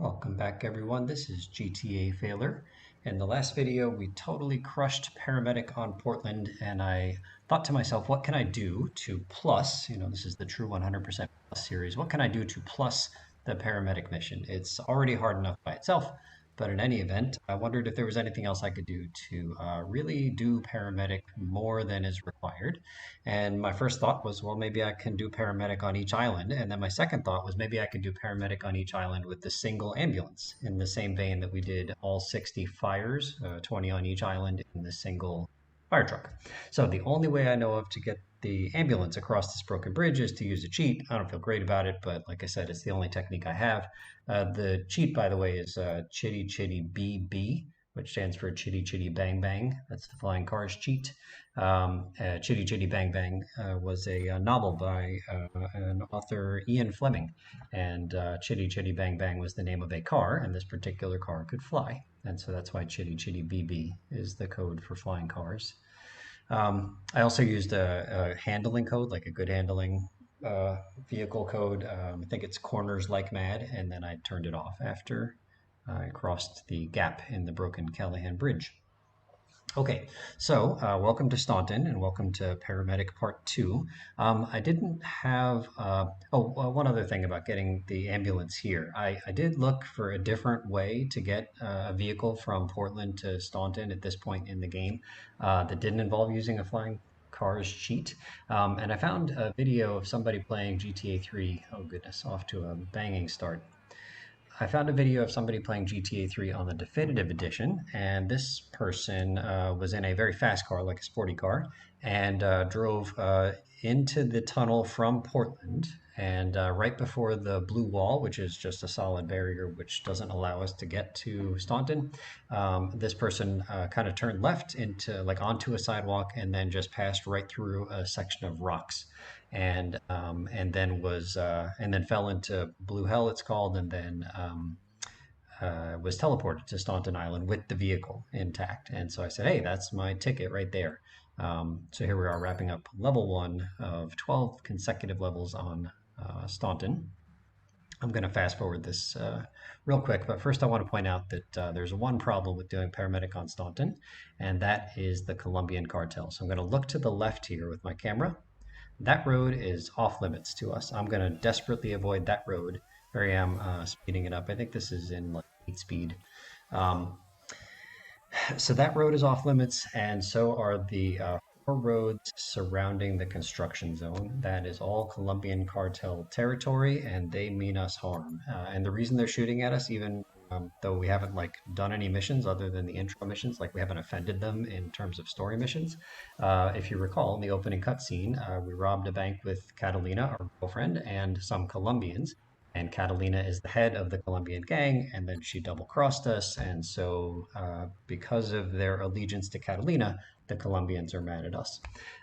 Welcome back everyone, this is GTA Failure. In the last video we totally crushed paramedic on Portland and I thought to myself, what can I do to plus, this is the true 100% plus series, what can I do to plus the paramedic mission? It's already hard enough by itself, but in any event, I wondered if there was anything else I could do to really do paramedic more than is required. And my first thought was, well, maybe I can do paramedic on each island. And then my second thought was maybe I could do paramedic on each island with the single ambulance in the same vein that we did all 60 fires, 20 on each island in the single fire truck. So the only way I know of to get the ambulance across this broken bridge is to use a cheat. I don't feel great about it, but like I said, it's the only technique I have. The cheat, by the way, is Chitty Chitty BB, which stands for Chitty Chitty Bang Bang. That's the flying cars cheat. Chitty Chitty Bang Bang was a novel by an author, Ian Fleming. And Chitty Chitty Bang Bang was the name of a car, and this particular car could fly. And so that's why Chitty Chitty BB is the code for flying cars. I also used a handling code, like a good handling vehicle code. I think it's corners like mad, and then I turned it off after I crossed the gap in the broken Callahan Bridge. Okay, so welcome to Staunton and welcome to Paramedic Part 2. I didn't have, one other thing about getting the ambulance here. I did look for a different way to get a vehicle from Portland to Staunton at this point in the game that didn't involve using a flying cars cheat. And I found a video of somebody playing GTA 3. Oh goodness, off to a banging start. I found a video of somebody playing GTA 3 on the definitive edition, and this person was in a very fast car, like a sporty car, and drove into the tunnel from Portland. And right before the blue wall, which is just a solid barrier which doesn't allow us to get to Staunton, this person kind of turned left onto a sidewalk and then just passed right through a section of rocks and then fell into blue hell, it's called, and then was teleported to Staunton Island with the vehicle intact. And so I said, hey, that's my ticket right there. So here we are wrapping up level 1 of 12 consecutive levels on Staunton. I'm going to fast forward this real quick, but first I want to point out that there's one problem with doing paramedic on Staunton, and that is the Colombian cartel. So I'm going to look to the left here with my camera. That road is off limits to us. I'm going to desperately avoid that road. Here I am speeding it up. I think this is in like 8 speed. So that road is off limits, and so are the 4 roads surrounding the construction zone. That is all Colombian cartel territory, and they mean us harm. And the reason they're shooting at us, even though we haven't done any missions other than the intro missions, we haven't offended them in terms of story missions. If you recall, in the opening cutscene, we robbed a bank with Catalina, our girlfriend, and some Colombians. And Catalina is the head of the Colombian gang, and then she double-crossed us. And so because of their allegiance to Catalina, the Colombians are mad at us.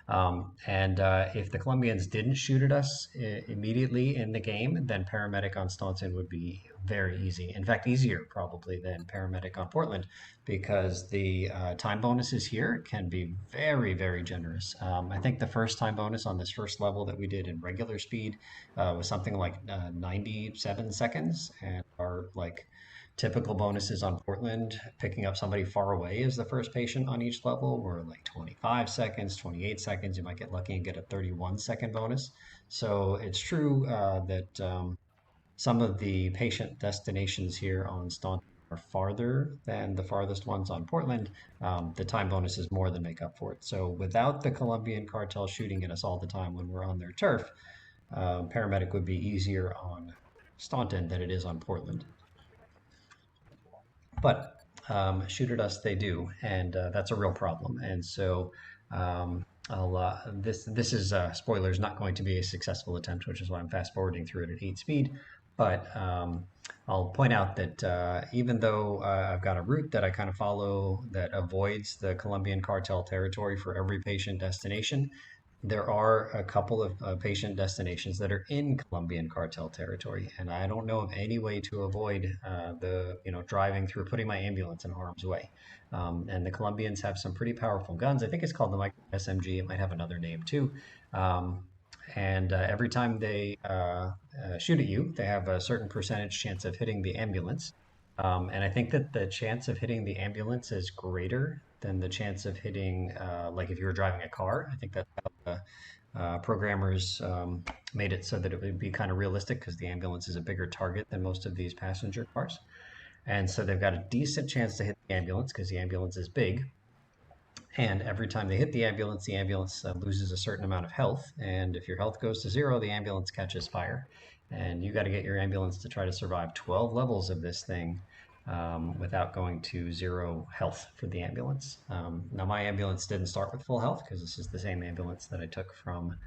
If the Colombians didn't shoot at us immediately in the game, then paramedic on Staunton would be very easy. In fact, easier probably than paramedic on Portland, because the time bonuses here can be very, very generous. I think the first time bonus on this first level that we did in regular speed was something like 97 seconds, and our typical bonuses on Portland, picking up somebody far away as the first patient on each level, were like 25 seconds, 28 seconds. You might get lucky and get a 31-second bonus. So it's true that some of the patient destinations here on Staunton are farther than the farthest ones on Portland. The time bonuses more than make up for it. So without the Colombian cartel shooting at us all the time when we're on their turf, paramedic would be easier on Staunton than it is on Portland. But shoot at us they do, and that's a real problem. And so this is spoilers, not going to be a successful attempt, which is why I'm fast forwarding through it at 8 speed. But I'll point out that even though I've got a route that I kind of follow that avoids the Colombian cartel territory for every patient destination, there are a couple of patient destinations that are in Colombian cartel territory, and I don't know of any way to avoid driving through, putting my ambulance in harm's way. And the Colombians have some pretty powerful guns. I think it's called the micro SMG. It might have another name too. And every time they shoot at you, they have a certain percentage chance of hitting the ambulance. And I think that the chance of hitting the ambulance is greater than the chance of hitting, like if you were driving a car. I think that's how the programmers made it so that it would be kind of realistic because the ambulance is a bigger target than most of these passenger cars. And so they've got a decent chance to hit the ambulance because the ambulance is big. And every time they hit the ambulance loses a certain amount of health. And if your health goes to zero, the ambulance catches fire. And you got to get your ambulance to try to survive 12 levels of this thing without going to zero health for the ambulance. Now, my ambulance didn't start with full health because this is the same ambulance that I took from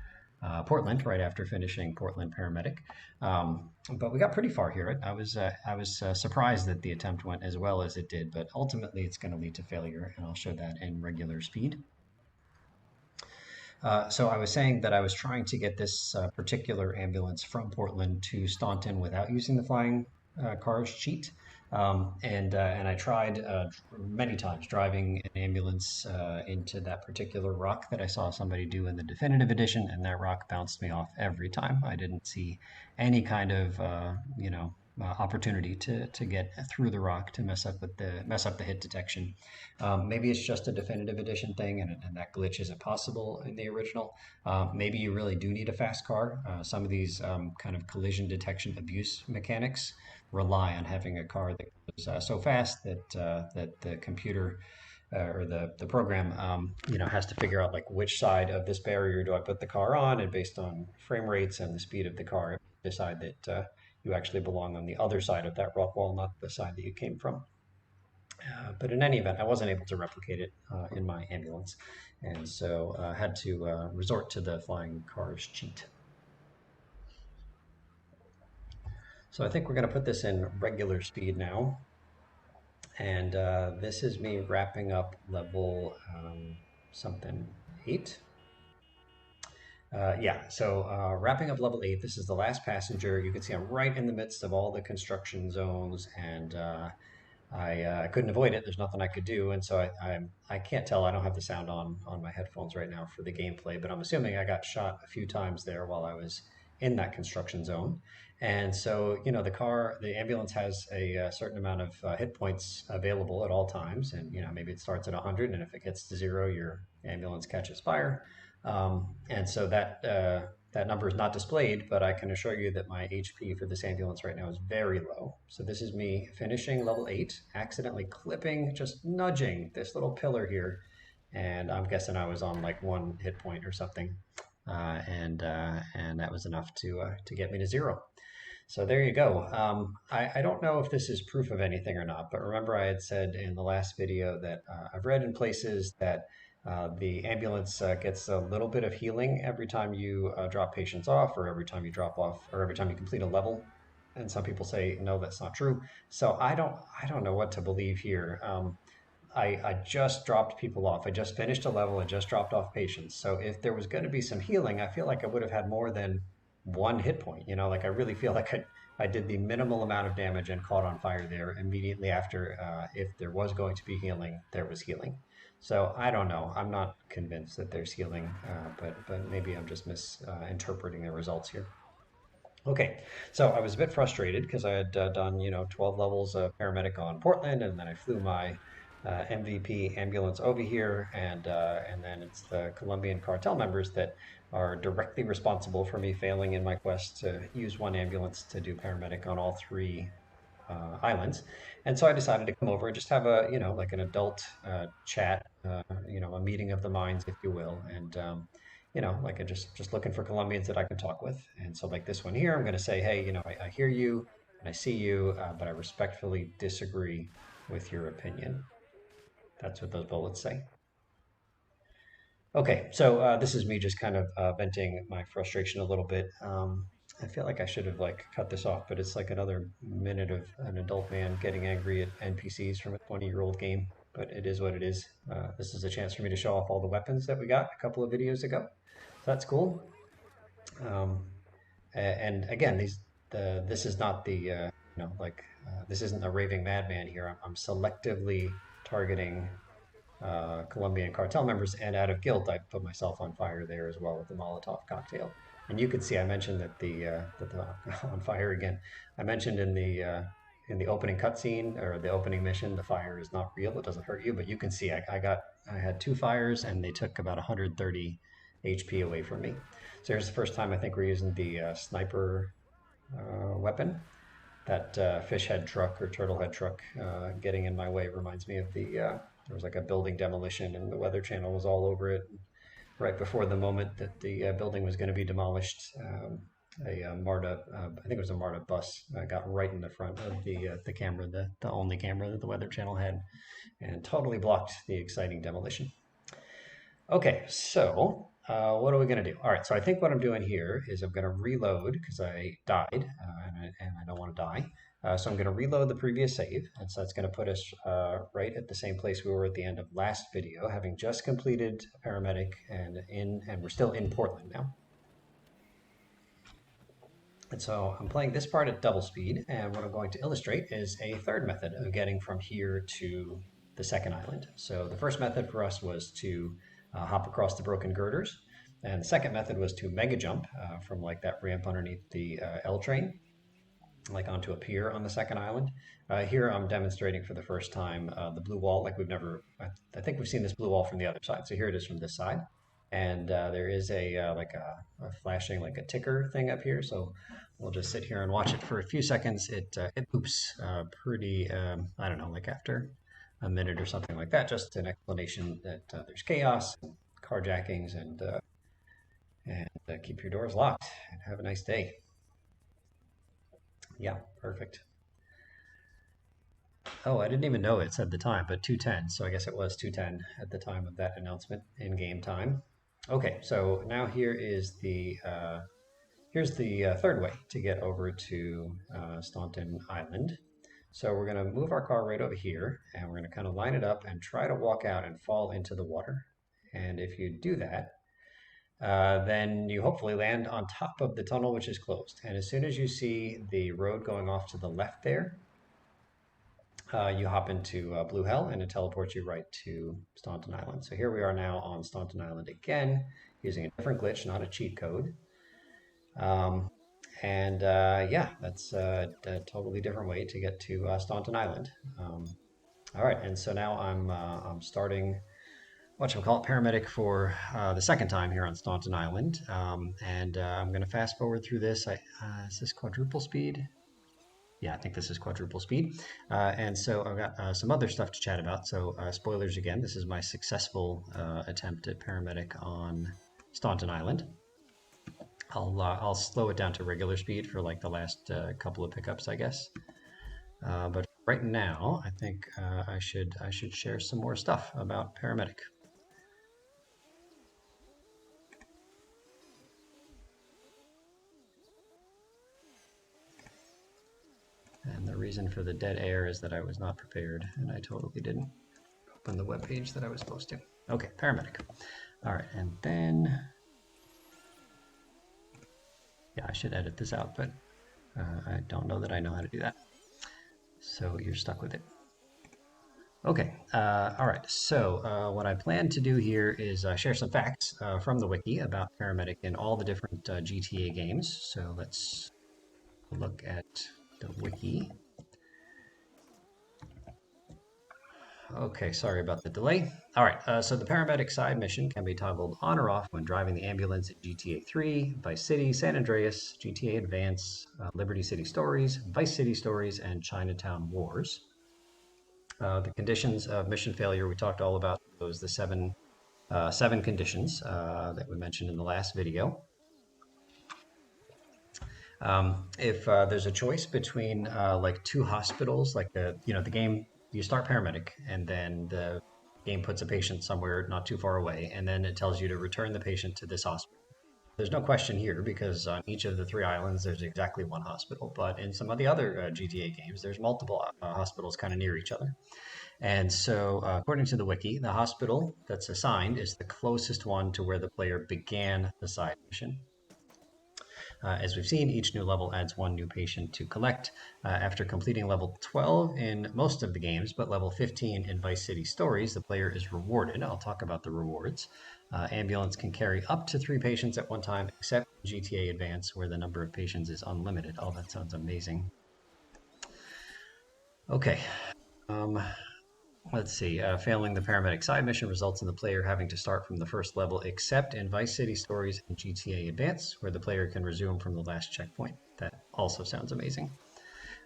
Portland right after finishing Portland paramedic. But we got pretty far here. I was surprised that the attempt went as well as it did, but ultimately it's going to lead to failure, and I'll show that in regular speed. So I was saying that I was trying to get this particular ambulance from Portland to Staunton without using the flying cars cheat. And I tried many times driving an ambulance into that particular rock that I saw somebody do in the definitive edition, and that rock bounced me off every time. I didn't see any kind of opportunity to get through the rock to mess up the hit detection. Maybe it's just a definitive edition thing, and that glitch isn't possible in the original. Maybe you really do need a fast car. Some of these kind of collision detection abuse mechanics rely on having a car that goes so fast that the computer or the program has to figure out like which side of this barrier do I put the car on, and based on frame rates and the speed of the car, decide that you actually belong on the other side of that rock wall, not the side that you came from. But in any event, I wasn't able to replicate it in my ambulance, and so had to resort to the flying cars cheat. So I think we're going to put this in regular speed now. And this is me wrapping up level something 8. Wrapping up level 8, this is the last passenger. You can see I'm right in the midst of all the construction zones, and I couldn't avoid it. There's nothing I could do, and so I can't tell. I don't have the sound on my headphones right now for the gameplay, but I'm assuming I got shot a few times there while I was in that construction zone. And so, the ambulance has a certain amount of hit points available at all times, and maybe it starts at 100, and if it gets to 0, your ambulance catches fire. And so that number is not displayed, but I can assure you that my HP for this ambulance right now is very low. So this is me finishing level 8, accidentally clipping, just nudging this little pillar here, and I'm guessing I was on like 1 hit point or something, and that was enough to get me to 0. So there you go. I don't know if this is proof of anything or not, but remember I had said in the last video that I've read in places that the ambulance gets a little bit of healing every time you drop patients off, or every time you drop off, or every time you complete a level. And some people say, no, that's not true. So I don't know what to believe here. I just dropped people off. I just finished a level. I just dropped off patients. So if there was going to be some healing, I feel like I would have had more than 1 hit point. Like I really feel like I did the minimal amount of damage and caught on fire there immediately after. If there was going to be healing, there was healing. So I don't know. I'm not convinced that there's healing, but maybe I'm just misinterpreting the results here. Okay, so I was a bit frustrated because I had done 12 levels of paramedic on Portland, and then I flew my MVP ambulance over here, and then it's the Colombian cartel members that are directly responsible for me failing in my quest to use 1 ambulance to do paramedic on all 3 islands. And so I decided to come over and just have a like an adult chat, a meeting of the minds, if you will, and like just looking for Colombians that I can talk with. And so like this one here, I'm going to say, hey, I hear you and I see you, but I respectfully disagree with your opinion. That's what those bullets say. Okay, so this is me just kind of venting my frustration a little bit. I feel like I should have like cut this off, but it's like another minute of an adult man getting angry at NPCs from a 20-year-old game. But it is what it is. This is a chance for me to show off all the weapons that we got a couple of videos ago. So that's cool. And again, this is not the this isn't a raving madman here. I'm selectively targeting Colombian cartel members, and out of guilt, I put myself on fire there as well with the Molotov cocktail. And you could see I mentioned that the on fire again. I mentioned in the opening cutscene or the opening mission, the fire is not real. It doesn't hurt you, but you can see I had two fires and they took about 130 HP away from me. So here's the first time I think we're using the sniper weapon. That fish head truck or turtle head truck getting in my way reminds me of there was like a building demolition and the Weather Channel was all over it. Right before the moment that the building was going to be demolished, a MARTA, I think it was a MARTA bus, got right in the front of the camera, the only camera that the Weather Channel had, and totally blocked the exciting demolition. Okay, so what are we going to do? All right, so I think what I'm doing here is I'm going to reload because I died and I don't want to die. So I'm going to reload the previous save, and so that's going to put us right at the same place we were at the end of last video, having just completed paramedic and we're still in Portland now. And so I'm playing this part at double speed, and what I'm going to illustrate is a third method of getting from here to the second island. So the first method for us was to hop across the broken girders, and the second method was to mega jump from like that ramp underneath the L train, like onto a pier on the second island. Here I'm demonstrating for the first time the blue wall, like I think we've seen this blue wall from the other side. So here it is from this side. And there is like a flashing, like a ticker thing up here. So we'll just sit here and watch it for a few seconds. It poops pretty, I don't know, like after a minute or something like that. Just an explanation that there's chaos, carjackings, and keep your doors locked and have a nice day. Yeah, perfect. Oh, I didn't even know it said the time, but 2:10. So I guess it was 2:10 at the time of that announcement in game time. Okay, so now here's the third way to get over to Staunton Island. So we're going to move our car right over here, and we're going to kind of line it up and try to walk out and fall into the water. And if you do that, then you hopefully land on top of the tunnel, which is closed. And as soon as you see the road going off to the left there, you hop into Blue Hell and it teleports you right to Staunton Island. So here we are now on Staunton Island again, using a different glitch, not a cheat code. Yeah, that's a totally different way to get to Staunton Island. All right, and so now I'm starting whatchamacallit paramedic for the second time here on Staunton Island, I'm going to fast forward through this. Is this quadruple speed? Yeah, I think this is quadruple speed. And so I've got some other stuff to chat about. So spoilers again, this is my successful attempt at paramedic on Staunton Island. I'll slow it down to regular speed for like the last couple of pickups, I guess. But right now, I think I should share some more stuff about paramedic. And the reason for the dead air is that I was not prepared, and I totally didn't open the web page that I was supposed to. Okay, paramedic. All right, and then yeah, I should edit this out, but I don't know that I know how to do that. So you're stuck with it. Okay, all right, so what I plan to do here is share some facts from the wiki about paramedic in all the different GTA games. So let's look at the wiki. Okay, sorry about the delay. All right, so the paramedic side mission can be toggled on or off when driving the ambulance in GTA 3, Vice City, San Andreas, GTA Advance, Liberty City Stories, Vice City Stories, and Chinatown Wars. The conditions of mission failure, we talked all about those, the seven conditions that we mentioned in the last video. If there's a choice between like two hospitals, like the game, you start paramedic and then the game puts a patient somewhere not too far away, and then it tells you to return the patient to this hospital. There's no question here because on each of the 3 islands there's exactly one hospital, but in some of the other GTA games there's multiple hospitals kind of near each other. And so according to the wiki, the hospital that's assigned is the closest one to where the player began the side mission. As we've seen, each new level adds one new patient to collect. After completing level 12 in most of the games, but level 15 in Vice City Stories, the player is rewarded. I'll talk about the rewards. Ambulance can carry up to 3 patients at one time, except GTA Advance, where the number of patients is unlimited. Oh, that sounds amazing. Okay. Let's see. Failing the paramedic side mission results in the player having to start from the first level, except in Vice City Stories and GTA Advance, where the player can resume from the last checkpoint. That also sounds amazing.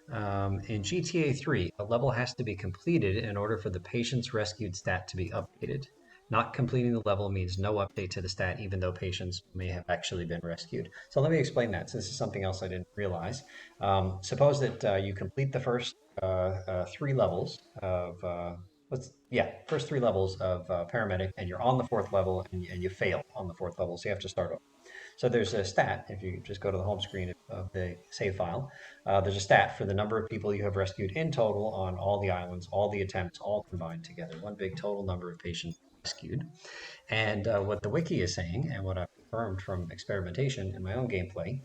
In GTA 3, a level has to be completed in order for the patient's rescued stat to be updated. Not completing the level means no update to the stat, even though patients may have actually been rescued. So let me explain that. So this is something else I didn't realize. Suppose that you complete the first 3 levels of first 3 levels of paramedic, and you're on the 4th level, and you fail on the 4th level, so you have to start over. So there's a stat, if you just go to the home screen of the save file, there's a stat for the number of people you have rescued in total on all the islands, all the attempts, all combined together, one big total number of patients rescued. And what the wiki is saying, and what I've confirmed from experimentation in my own gameplay,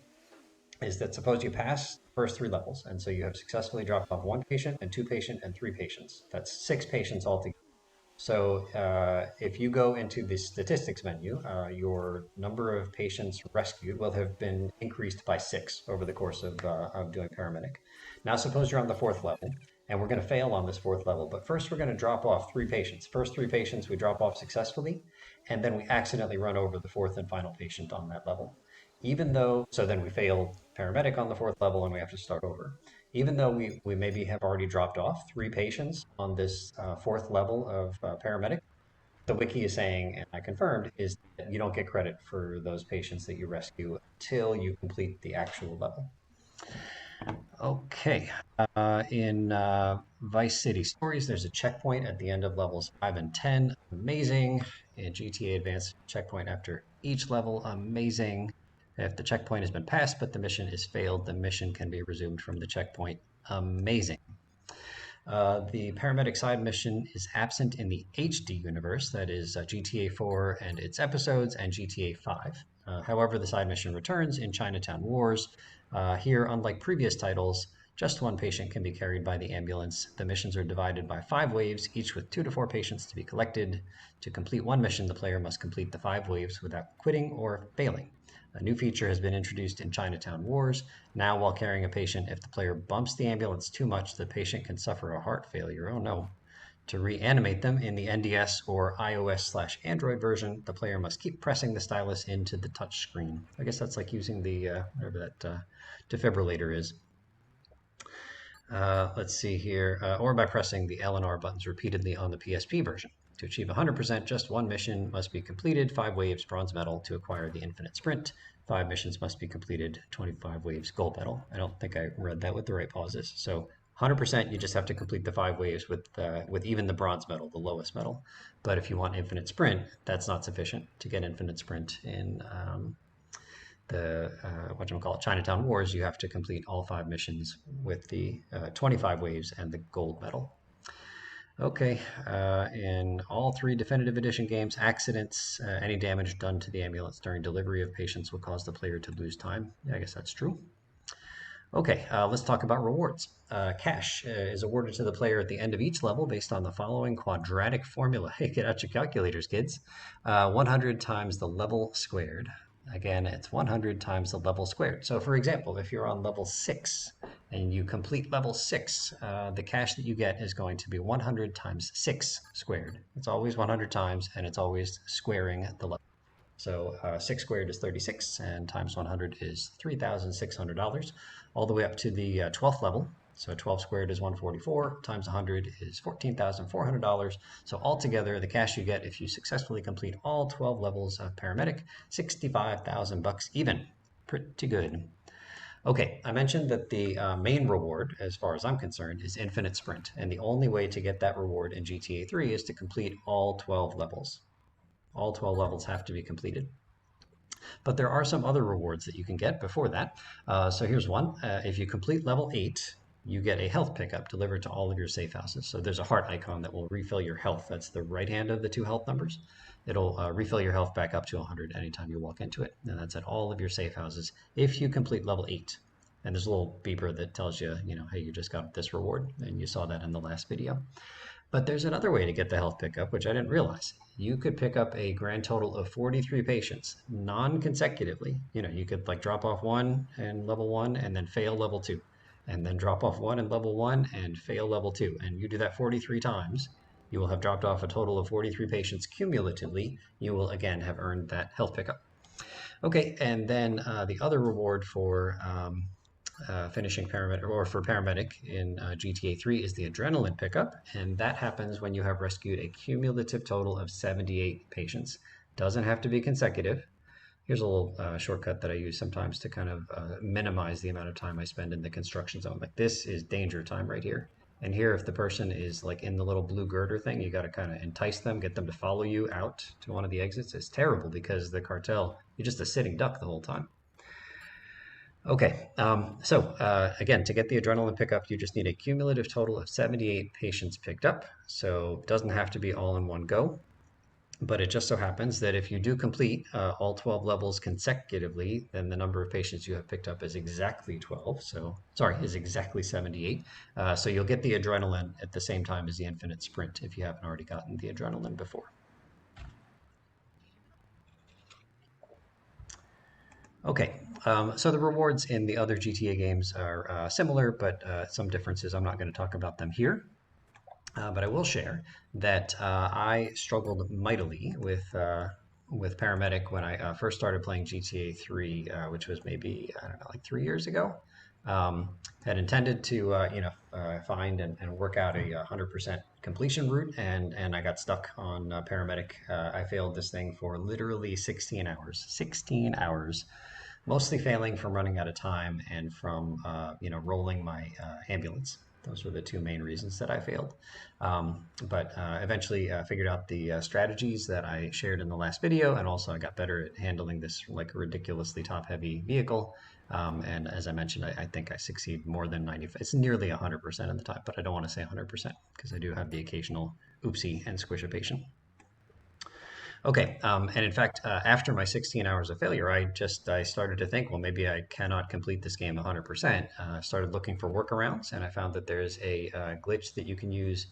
is that suppose you pass the first 3 levels, and so you have successfully dropped off 1 patient and 2 patient and 3 patients. That's 6 patients altogether. So if you go into the statistics menu, your number of patients rescued will have been increased by 6 over the course of doing paramedic. Now suppose you're on the 4th level, and we're going to fail on this 4th level, but first we're going to drop off 3 patients. First 3 patients we drop off successfully, and then we accidentally run over the 4th and final patient on that level. So then we fail paramedic on the 4th level, and we have to start over. Even though we maybe have already dropped off 3 patients on this 4th level of paramedic, the wiki is saying, and I confirmed, is that you don't get credit for those patients that you rescue until you complete the actual level. Okay. In Vice City Stories, there's a checkpoint at the end of levels 5 and 10. Amazing. In GTA Advanced, checkpoint after each level. Amazing. If the checkpoint has been passed but the mission is failed, the mission can be resumed from the checkpoint. Amazing. The paramedic side mission is absent in the HD universe, that is GTA 4 and its episodes, and GTA 5. However, the side mission returns in Chinatown Wars. Here, unlike previous titles, just 1 patient can be carried by the ambulance. The missions are divided by 5 waves, each with 2 to 4 patients to be collected. To complete 1 mission, the player must complete the 5 waves without quitting or failing. A new feature has been introduced in Chinatown Wars. Now, while carrying a patient, if the player bumps the ambulance too much, the patient can suffer a heart failure. Oh no. To reanimate them in the NDS or iOS/Android version, the player must keep pressing the stylus into the touch screen. I guess that's like using the whatever that defibrillator is. Let's see here, or by pressing the L and R buttons repeatedly on the PSP version. To achieve 100%, just 1 mission must be completed, 5 waves, bronze medal to acquire the infinite sprint. 5 missions must be completed, 25 waves, gold medal. I don't think I read that with the right pauses. So 100%, you just have to complete the 5 waves with even the bronze medal, the lowest medal. But if you want infinite sprint, that's not sufficient. To get infinite sprint in the Chinatown Wars, you have to complete all 5 missions with the 25 waves and the gold medal. Okay, in all 3 Definitive Edition games, accidents, any damage done to the ambulance during delivery of patients will cause the player to lose time. Yeah, I guess that's true. Okay, let's talk about rewards. Cash is awarded to the player at the end of each level based on the following quadratic formula. Hey, get out your calculators, kids. 100 times the level squared. Again, it's 100 times the level squared. So for example, if you're on level 6 and you complete level 6, the cash that you get is going to be 100 times 6 squared. It's always 100 times, and it's always squaring the level. So 6 squared is 36, and times 100 is $3,600, all the way up to the 12th level. So 12 squared is 144, times 100 is $14,400. So altogether, the cash you get if you successfully complete all 12 levels of paramedic, 65,000 bucks even. Pretty good. Okay, I mentioned that the main reward, as far as I'm concerned, is infinite sprint. And the only way to get that reward in GTA 3 is to complete all 12 levels. All 12 levels have to be completed. But there are some other rewards that you can get before that. So here's one. If you complete level 8, you get a health pickup delivered to all of your safe houses. So there's a heart icon that will refill your health. That's the right hand of the two health numbers. It'll refill your health back up to 100 anytime you walk into it. And that's at all of your safe houses if you complete level 8. And there's a little beeper that tells you, hey, you just got this reward. And you saw that in the last video. But there's another way to get the health pickup, which I didn't realize. You could pick up a grand total of 43 patients non-consecutively. You could like drop off one in level 1 and then fail level 2, and then drop off one in level 1 and fail level 2. And you do that 43 times. You will have dropped off a total of 43 patients cumulatively. You will again have earned that health pickup. Okay, and then the other reward for finishing paramedic or for paramedic in GTA 3 is the adrenaline pickup, and that happens when you have rescued a cumulative total of 78 patients. Doesn't have to be consecutive. Here's a little shortcut that I use sometimes to kind of minimize the amount of time I spend in the construction zone. Like this is danger time right here. And here, if the person is like in the little blue girder thing, you got to kind of entice them, get them to follow you out to one of the exits. It's terrible because the cartel, you're just a sitting duck the whole time. Okay, again, to get the adrenaline pickup, you just need a cumulative total of 78 patients picked up. So it doesn't have to be all in one go. But it just so happens that if you do complete all 12 levels consecutively, then the number of patients you have picked up is exactly 12. Is exactly 78. So you'll get the adrenaline at the same time as the infinite sprint if you haven't already gotten the adrenaline before. Okay, so the rewards in the other GTA games are similar, but some differences. I'm not going to talk about them here. But I will share that I struggled mightily with paramedic when I first started playing GTA 3, which was maybe, I don't know, like 3 years ago. Had intended to find and work out a 100% completion route, and I got stuck on paramedic. I failed this thing for literally 16 hours. 16 hours, mostly failing from running out of time and from rolling my ambulance. Those were the two main reasons that I failed. But eventually figured out the strategies that I shared in the last video, and also I got better at handling this like ridiculously top-heavy vehicle. And as I mentioned, I think I succeed more than 95. It's nearly 100% of the time, but I don't want to say 100% because I do have the occasional oopsie and squish a patient. Okay, and in fact, after my 16 hours of failure, I started to think, well, maybe I cannot complete this game 100%. Started looking for workarounds, and I found that there's a glitch that you can use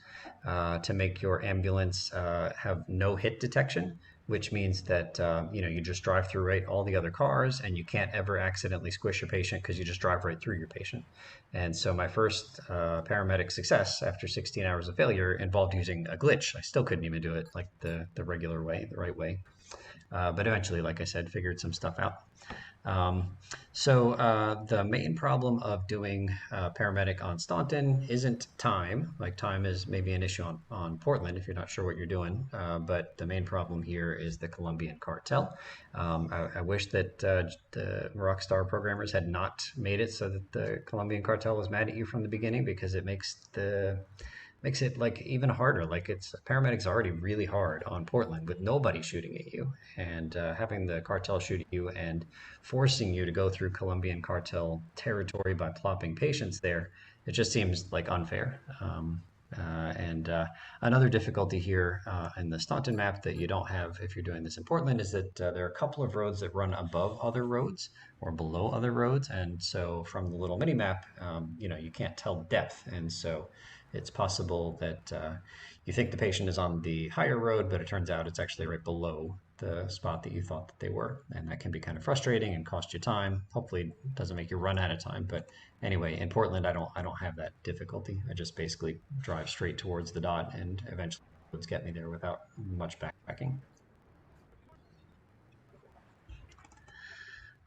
to make your ambulance have no hit detection, which means that you just drive through right all the other cars, and you can't ever accidentally squish a patient because you just drive right through your patient. And so my first paramedic success after 16 hours of failure involved using a glitch. I still couldn't even do it like the regular way, the right way. But eventually, like I said, figured some stuff out. The main problem of doing paramedic on Staunton isn't time. Like time is maybe an issue on Portland if you're not sure what you're doing. But the main problem here is the Colombian cartel. I wish that the Rockstar programmers had not made it so that the Colombian cartel was mad at you from the beginning, because it makes it like even harder. Like paramedic's already really hard on Portland with nobody shooting at you, and having the cartel shoot at you and forcing you to go through Colombian cartel territory by plopping patients there, it just seems like unfair. Another difficulty here in the Staunton map that you don't have if you're doing this in Portland is that there are a couple of roads that run above other roads or below other roads, and so from the little mini map, you can't tell depth, and so it's possible that you think the patient is on the higher road, but it turns out it's actually right below the spot that you thought that they were, and that can be kind of frustrating and cost you time. Hopefully, it doesn't make you run out of time. But anyway, in Portland, I don't have that difficulty. I just basically drive straight towards the dot, and eventually, it's get me there without much backpacking.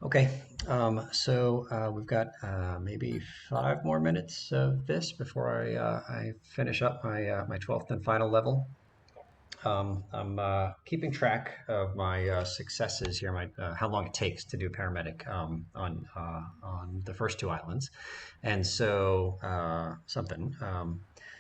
Okay, we've got maybe 5 more minutes of this before I finish up my 12th and final level. I'm keeping track of my successes here, how long it takes to do paramedic on the first two islands, and so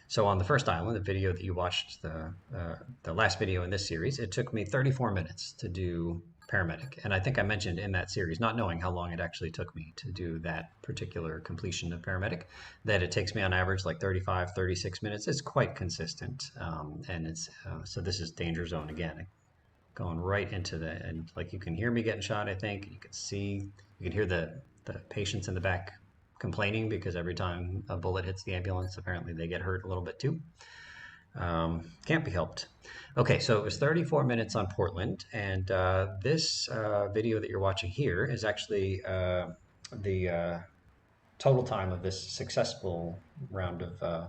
so on the first island, the video that you watched, the last video in this series, it took me 34 minutes to do paramedic. And I think I mentioned in that series, not knowing how long it actually took me to do that particular completion of paramedic, that it takes me on average like 35, 36 minutes. It's quite consistent. And it's so this is danger zone again, going right into the, and like you can hear me getting shot, I think. You can see, you can hear the patients in the back complaining because every time a bullet hits the ambulance, apparently they get hurt a little bit too. Can't be helped. Okay, so it was 34 minutes on Portland, and this video that you're watching here is actually the total time of this successful round of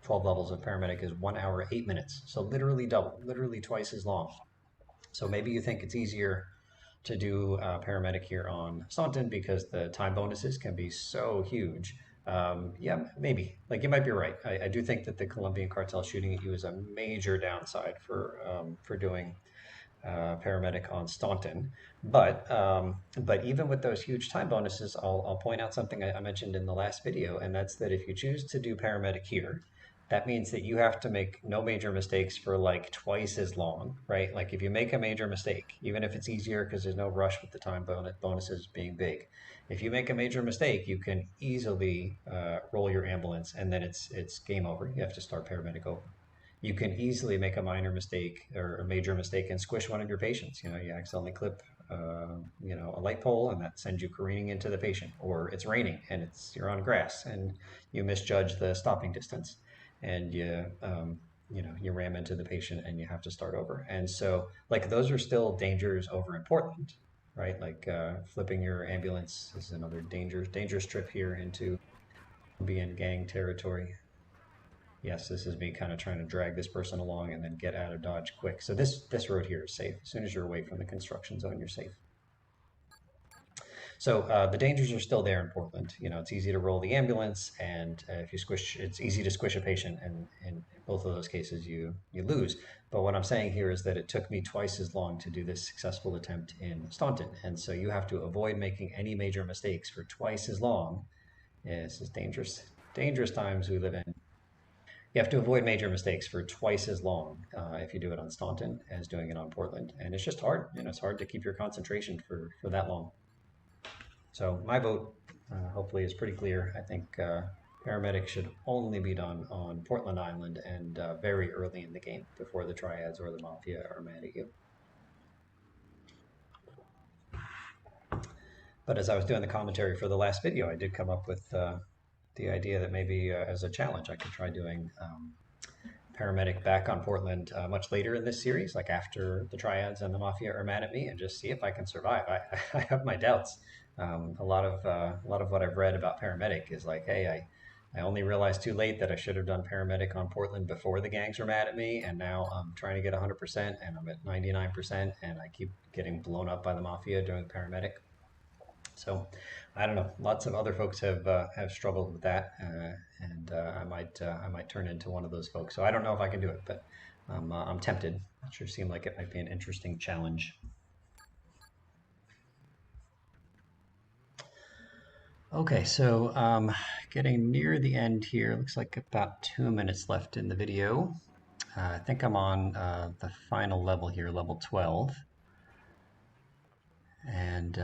12 levels of paramedic is 1 hour, 8 minutes. So literally double, literally twice as long. So maybe you think it's easier to do paramedic here on Staunton because the time bonuses can be so huge. Yeah, maybe. Like you might be right. I do think that the Colombian cartel shooting at you is a major downside for doing paramedic on Staunton. But even with those huge time bonuses, I'll point out something I mentioned in the last video, and that's that if you choose to do paramedic here, that means that you have to make no major mistakes for like twice as long, right? Like if you make a major mistake, even if it's easier because there's no rush with the time bonuses being big, if you make a major mistake, you can easily roll your ambulance, and then it's game over. You have to start paramedic over. You can easily make a minor mistake or a major mistake and squish one of your patients. You know, you accidentally clip, a light pole, and that sends you careening into the patient. Or it's raining and you're on grass and you misjudge the stopping distance, and you ram into the patient and you have to start over. And so, like, those are still dangers over in Portland, right? Like flipping your ambulance is another dangerous trip here into Colombian gang territory. Yes, this is me kind of trying to drag this person along and then get out of Dodge quick. So this road here is safe. As soon as you're away from the construction zone, you're safe. So the dangers are still there in Portland. You know, it's easy to roll the ambulance, and if you squish, it's easy to squish a patient, and in both of those cases you lose. But what I'm saying here is that it took me twice as long to do this successful attempt in Staunton, and so you have to avoid making any major mistakes for twice as long. Yeah, this is dangerous times we live in. You have to avoid major mistakes for twice as long if you do it on Staunton as doing it on Portland. And it's just hard. You know, it's hard to keep your concentration for that long. So my vote hopefully is pretty clear. I think paramedic should only be done on Portland Island and very early in the game before the triads or the mafia are mad at you. But as I was doing the commentary for the last video, I did come up with the idea that maybe as a challenge I could try doing paramedic back on Portland much later in this series, like after the triads and the mafia are mad at me, and just see if I can survive. I have my doubts. A lot of what I've read about paramedic is like, hey, I only realized too late that I should have done paramedic on Portland before the gangs were mad at me, and now I'm trying to get 100% and I'm at 99%, and I keep getting blown up by the mafia doing paramedic. So I don't know. Lots of other folks have struggled with that, and I might turn into one of those folks. So I don't know if I can do it, but I'm tempted. It sure seemed like it might be an interesting challenge. Okay, so getting near the end here. Looks like about 2 minutes left in the video. I think I'm on the final level here, level 12, and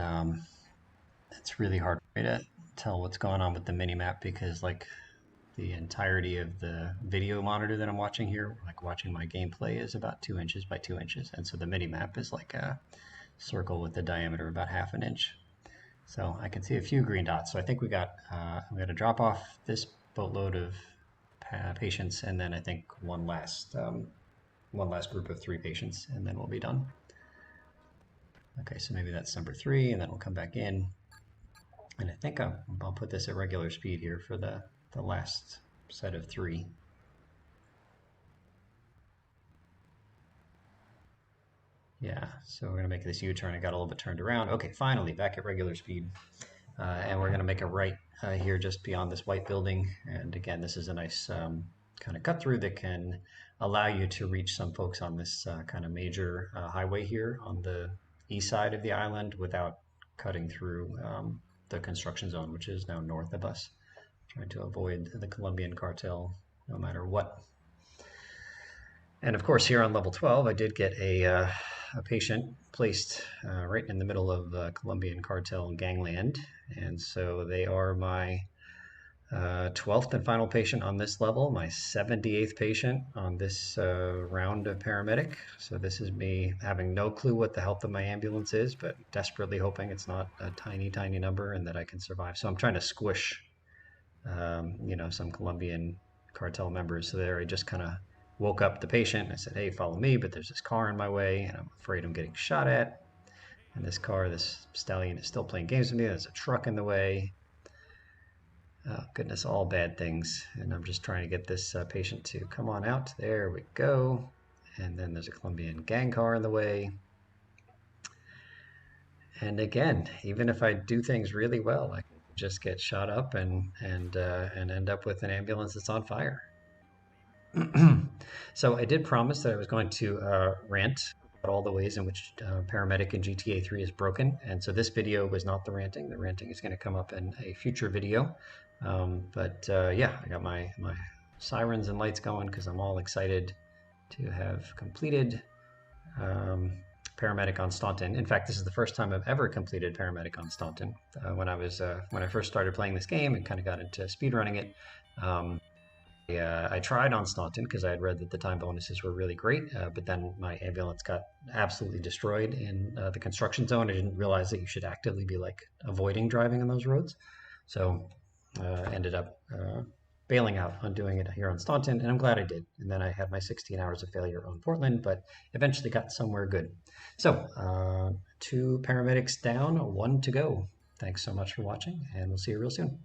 it's really hard for me to tell what's going on with the mini map because like the entirety of the video monitor that I'm watching here, like watching my gameplay, is about 2 inches by 2 inches, and so the mini map is like a circle with a diameter about half an inch. So I can see a few green dots. So I think we got to drop off this boatload of patients, and then I think one last group of 3 patients, and then we'll be done. Okay, so maybe that's number 3, and then we'll come back in. And I think I'll put this at regular speed here for the last set of 3. Yeah, so we're going to make this U-turn. I got a little bit turned around. Okay, finally, back at regular speed. And we're going to make a right here just beyond this white building. And again, this is a nice kind of cut through that can allow you to reach some folks on this kind of major highway here on the east side of the island without cutting through the construction zone, which is now north of us. Trying to avoid the Colombian cartel no matter what. And of course, here on level 12, I did get a a patient placed right in the middle of Colombian cartel gangland, and so they are my 12th and final patient on this level, my 78th patient on this round of paramedic. So this is me having no clue what the health of my ambulance is, but desperately hoping it's not a tiny, tiny number and that I can survive. So I'm trying to squish, some Colombian cartel members. So there, I just kind of woke up the patient and I said, "Hey, follow me," but there's this car in my way and I'm afraid I'm getting shot at. And this stallion is still playing games with me. There's a truck in the way. Oh, goodness, all bad things. And I'm just trying to get this patient to come on out. There we go. And then there's a Colombian gang car in the way. And again, even if I do things really well, I can just get shot up and end up with an ambulance that's on fire. So I did promise that I was going to rant about all the ways in which paramedic in GTA 3 is broken. And so this video was not the ranting. The ranting is going to come up in a future video. Yeah, I got my sirens and lights going because I'm all excited to have completed paramedic on Staunton. In fact, this is the first time I've ever completed paramedic on Staunton. When I first started playing this game and kind of got into speedrunning it, I tried on Staunton because I had read that the time bonuses were really great, but then my ambulance got absolutely destroyed in the construction zone. I didn't realize that you should actively be like avoiding driving on those roads. So ended up bailing out on doing it here on Staunton, and I'm glad I did. And then I had my 16 hours of failure on Portland, but eventually got somewhere good. So 2 paramedics down, 1 to go. Thanks so much for watching, and we'll see you real soon.